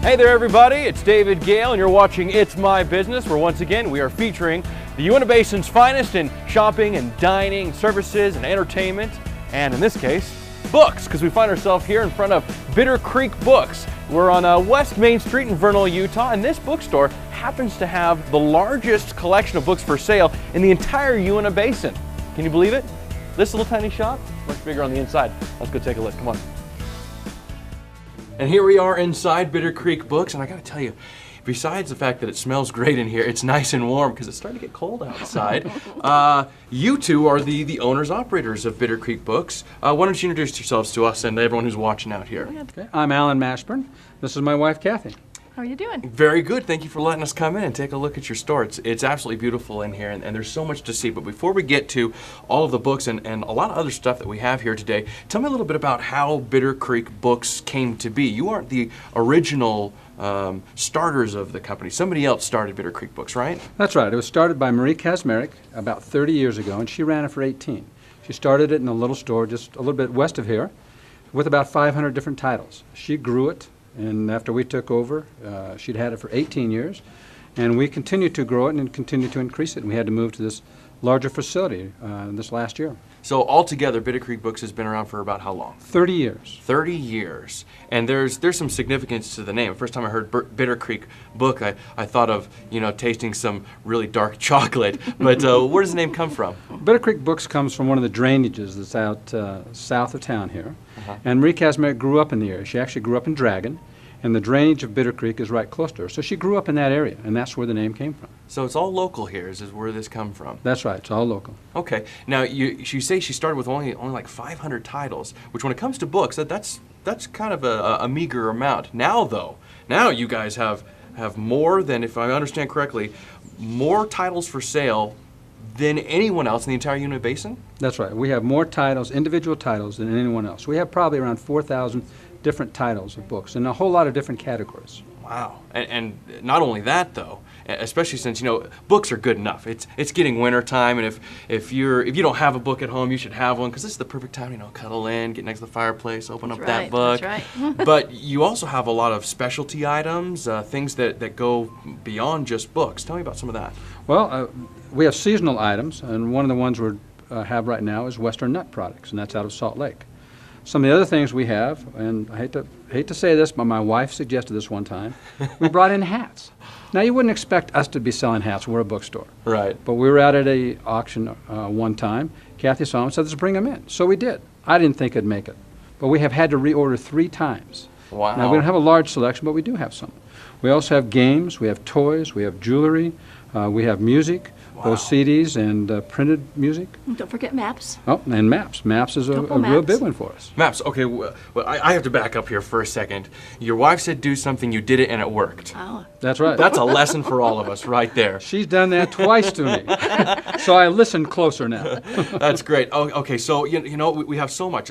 Hey there everybody, it's David Gale and you're watching It's My Business, where once again we are featuring the Uinta Basin's finest in shopping and dining, services and entertainment, and in this case, books, because we find ourselves here in front of Bitter Creek Books. We're on West Main Street in Vernal, Utah, and this bookstore happens to have the largest collection of books for sale in the entire Uinta Basin. Can you believe it? This little tiny shop, much bigger on the inside. Let's go take a look, come on. And here we are inside Bitter Creek Books, and I gotta tell you, besides the fact that it smells great in here, it's nice and warm because it's starting to get cold outside. You two are the owners, operators of Bitter Creek Books. Why don't you introduce yourselves to us and everyone who's watching out here? Okay. I'm Alan Mashburn. This is my wife, Kathy. How are you doing? Very good. Thank you for letting us come in and take a look at your store. It's absolutely beautiful in here, and there's so much to see. But before we get to all of the books and a lot of other stuff that we have here today, tell me a little bit about how Bitter Creek Books came to be. You aren't the original starters of the company. Somebody else started Bitter Creek Books, right? That's right. It was started by Marie Kazmarek about 30 years ago, and she ran it for 18. She started it in a little store just a little bit west of here with about 500 different titles. She grew it. And after we took over, she'd had it for 18 years, and we continued to grow it and continued to increase it. And we had to move to this larger facility this last year. So altogether, Bitter Creek Books has been around for about how long? 30 years. 30 years. And there's some significance to the name. The first time I heard Bitter Creek Book, I thought of, tasting some really dark chocolate. But where does the name come from? Bitter Creek Books comes from one of the drainages that's out south of town here. And Marie Kazmarek grew up in the area. She actually grew up in Dragon, and the drainage of Bitter Creek is right close to her. So she grew up in that area, and that's where the name came from. So it's all local here, is where this come from? That's right. It's all local. Okay. Now, you say she started with only like 500 titles, which when it comes to books, that's kind of a meager amount. Now, though, you guys have more than, if I understand correctly, more titles for sale than anyone else in the entire Uinta Basin? That's right. We have more titles, individual titles, than anyone else. We have probably around 4,000 different titles of books in a whole lot of different categories. Wow. And not only that, though, especially since, books are good enough. It's getting winter time, and if you don't have a book at home, you should have one, because this is the perfect time, cuddle in, get next to the fireplace, open up that book. That's right. But you also have a lot of specialty items, things that go beyond just books. Tell me about some of that. Well, we have seasonal items, and one of the ones we have right now is Western Nut Products, and that's out of Salt Lake. Some of the other things we have, and I hate to say this, but my wife suggested this one time, we brought in hats. Now, you wouldn't expect us to be selling hats. We're a bookstore. Right. But we were out at an auction one time. Kathy saw them and said, let's bring them in. So we did. I didn't think it'd make it. But we have had to reorder 3 times. Wow. Now, we don't have a large selection, but we do have some. We also have games, we have toys, we have jewelry, we have music. Wow. Both CDs and printed music. Don't forget maps. Oh, and maps. Maps is a real big one for us. Maps. Okay, well, I have to back up here for a second. Your wife said do something, you did it, and it worked. Oh. That's right. That's a lesson for all of us right there. She's done that twice to me. So I listen closer now. That's great. Oh, okay, so we have so much.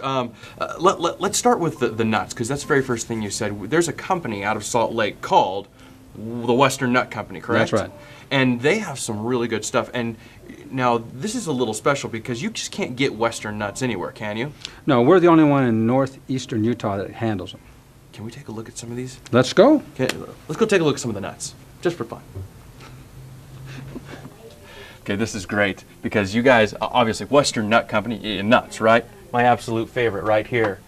Let's start with the nuts, because that's the very first thing you said. There's a company out of Salt Lake called the Western Nut Company, correct? That's right. And they have some really good stuff. And now this is a little special because you just can't get Western nuts anywhere, can you? No, we're the only one in northeastern Utah that handles them. Can we take a look at some of these? Let's go. Okay, let's go take a look at some of the nuts, just for fun. Okay, this is great because you guys, obviously, Western Nut Company, nuts, right? My absolute favorite right here.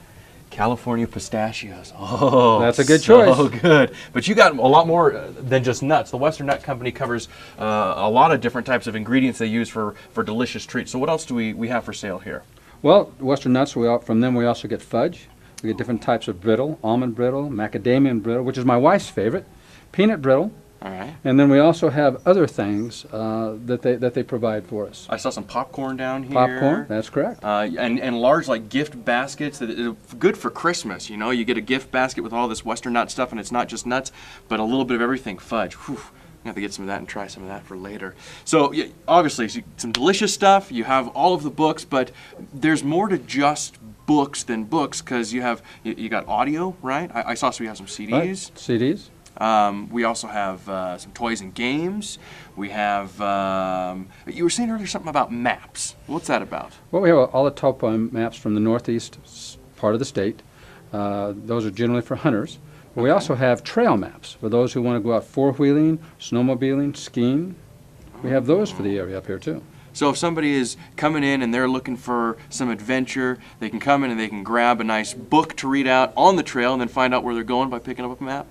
California pistachios. Oh, that's a good choice. So good. But you got a lot more than just nuts. The Western Nut Company covers a lot of different types of ingredients they use for delicious treats. So what else do we have for sale here? Well, Western nuts, from them we also get fudge. We get different types of brittle, almond brittle, macadamia brittle, which is my wife's favorite, peanut brittle. All right. And then we also have other things that they provide for us. I saw some popcorn down here. Popcorn, that's correct. And large gift baskets that are good for Christmas. You get a gift basket with all this Western nut stuff, and it's not just nuts, but a little bit of everything. Fudge. Whew. I'm gonna have to get some of that and try some of that for later. So yeah, obviously some delicious stuff. You have all of the books, but there's more to just books than books, because you got audio, right? I saw we have some CDs. Right. CDs. We also have some toys and games. We have, you were saying earlier something about maps. What's that about? Well, we have all the topo maps from the northeast part of the state. Those are generally for hunters. We also have trail maps for those who want to go out four-wheeling, snowmobiling, skiing. We have those for the area up here too. So if somebody is coming in and they're looking for some adventure, they can come in and they can grab a nice book to read out on the trail and then find out where they're going by picking up a map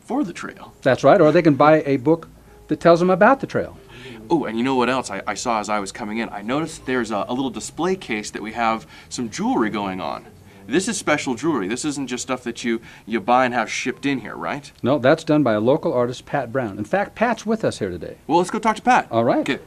for the trail. That's right, or they can buy a book that tells them about the trail. Oh, and you know what else I saw as I was coming in? I noticed there's a little display case that we have some jewelry going on. This is special jewelry. This isn't just stuff that you buy and have shipped in here, right? No, that's done by a local artist, Pat Brown. In fact, Pat's with us here today. Well, let's go talk to Pat. All right. Okay.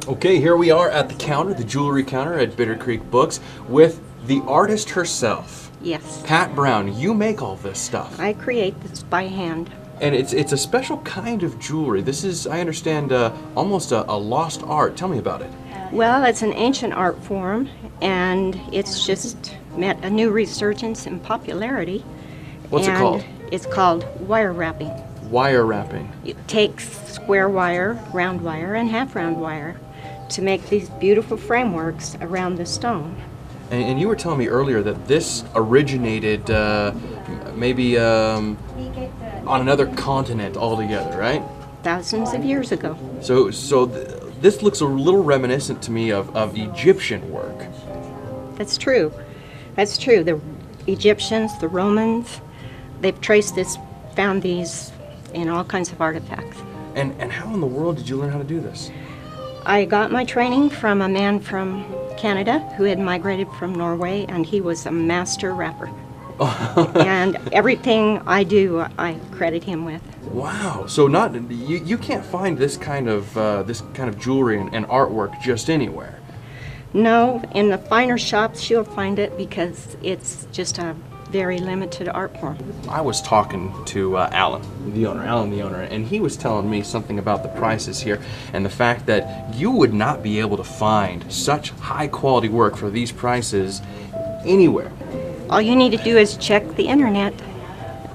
Okay, here we are at the counter, the jewelry counter at Bitter Creek Books, with the artist herself. Yes, Pat Brown, you make all this stuff. I create this by hand. And it's a special kind of jewelry. This is, I understand, almost a lost art. Tell me about it. Well, it's an ancient art form, and it's just met a new resurgence in popularity. What's it called? It's called wire wrapping. Wire wrapping. It takes square wire, round wire, and half round wire to make these beautiful frameworks around the stone. And you were telling me earlier that this originated maybe on another continent altogether, right? Thousands of years ago. So this looks a little reminiscent to me of Egyptian work. That's true. That's true. The Egyptians, the Romans, they've traced this, found these in all kinds of artifacts. And how in the world did you learn how to do this? I got my training from a man from Canada who had migrated from Norway, and he was a master rapper. And everything I do, I credit him with. Wow! So you can't find this kind of jewelry and artwork just anywhere. No, in the finer shops you'll find it because it's just a very limited art form. I was talking to Alan, the owner, and he was telling me something about the prices here and the fact that you would not be able to find such high quality work for these prices anywhere. All you need to do is check the internet,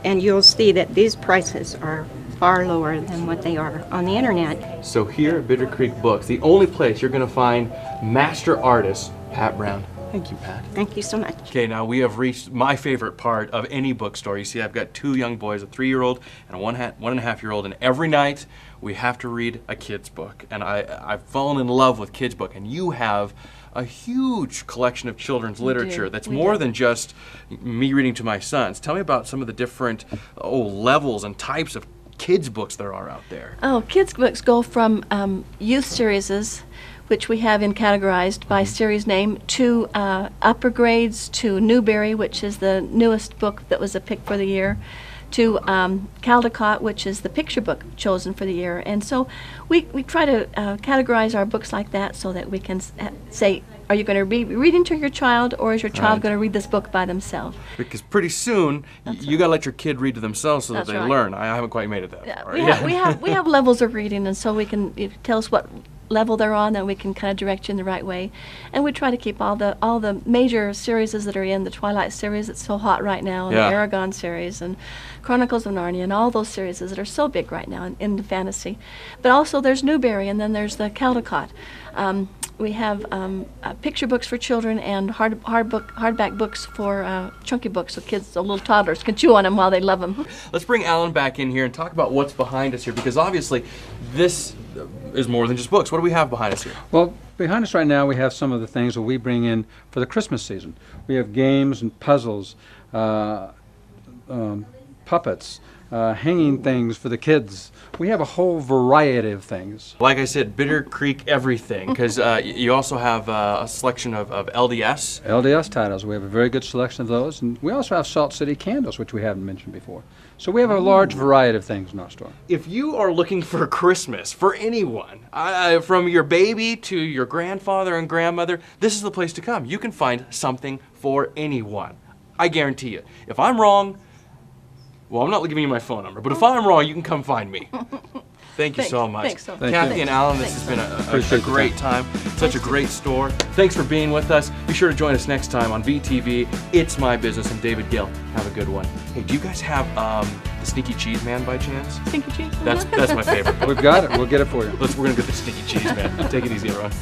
and you'll see that these prices are far lower than what they are on the internet. So here at Bitter Creek Books, the only place you're going to find master artist Pat Brown. Thank you, Pat. Thank you so much. Okay, now we have reached my favorite part of any bookstore. You see, I've got two young boys, a 3-year-old and a 1.5-year-old, and every night we have to read a kid's book. And I've fallen in love with kids' book, and you have a huge collection of children's literature that's more than just me reading to my sons. Tell me about some of the different levels and types of kids' books there are out there. Oh, kids' books go from youth series, which we have categorized by series name, to upper grades, to Newbery, which is the newest book that was a pick for the year, to Caldecott, which is the picture book chosen for the year. And so we try to categorize our books like that so that we can say, are you going to be reading to your child, or is your child going to read this book by themselves? Because pretty soon you got to let your kid read to themselves so that they learn. I haven't quite made it that far. We have levels of reading, and so we can, if you tell us what level they're on, then we can kind of direct you in the right way. And we try to keep all the major series that are in the Twilight series that's so hot right now, and the Aragon series, and Chronicles of Narnia, and all those series that are so big right now in the fantasy. But also there's Newbery, and then there's the Caldecott. We have picture books for children and hardback books for chunky books, so kids, so little toddlers, can chew on them while they love them. Let's bring Alan back in here and talk about what's behind us here, because obviously this is more than just books. What do we have behind us here? Well, behind us right now we have some of the things that we bring in for the Christmas season. We have games and puzzles, puppets, hanging things for the kids. We have a whole variety of things. Like I said, Bitter Creek everything, because you also have a selection of LDS. LDS titles. We have a very good selection of those. And we also have Salt City candles, which we haven't mentioned before. So we have a large variety of things in our store. If you are looking for Christmas for anyone, from your baby to your grandfather and grandmother, this is the place to come. You can find something for anyone. I guarantee you. If I'm wrong, well, I'm not giving you my phone number, but if I'm wrong, you can come find me. Thank you so much. Thanks so much. Kathy and Alan, this has been a great time. Such a great store. Thanks for being with us. Be sure to join us next time on VTV. It's My Business. And David Gale, have a good one. Hey, do you guys have the Sneaky Cheese Man by chance? Stinky cheese? That's my favorite. We've got it. We'll get it for you. We're gonna get the Sneaky Cheese Man. Take it easy, everyone.